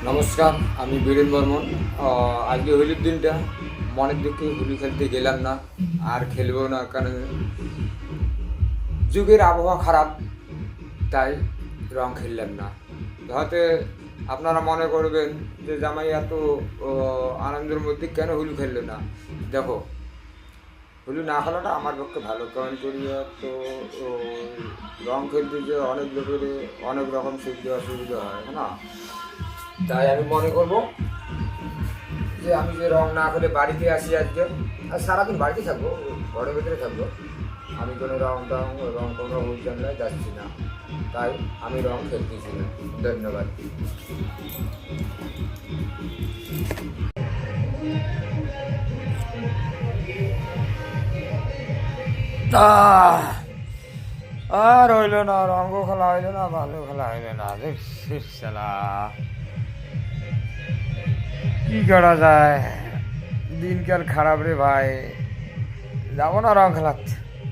নমস্কার, আমি বীরেন বর্মন। আজকে হোলির দিনটা মনের দুঃখে হোলি খেলতে গেলাম না, আর খেলবো না, কারণ যুগের আবহাওয়া খারাপ, তাই রং খেললাম না। হয়তো আপনারা মনে করবেন যে জামাই এত আনন্দের মধ্যে কেন হোলি খেললো না। দেখো, হোলি না খেলাটা আমার পক্ষে ভালো, কারণ করিয়া তো ও, রং খেলতে যে অনেক লোকের অনেক রকম সুবিধা অসুবিধা হয় না। তাই আমি মনে করবো যে আমি যে রং না করে বাড়িতে আসি আজকে, আর সারাদিন বাড়িতে থাকবো, ঘরের ভেতরে থাকবো। আমি কোনো রং এবং কোনো উজ্জ্বলে যাচ্ছি না, তাই আমি রং খেলতেছি না। ধন্যবাদ। আর হইল না, রঙ খেলা হইল না, ভালো খেলা হইল না। দেখছিলা কি করা যায়, দিনকাল খারাপ রে ভাই, যাবো না রং খেলাতে।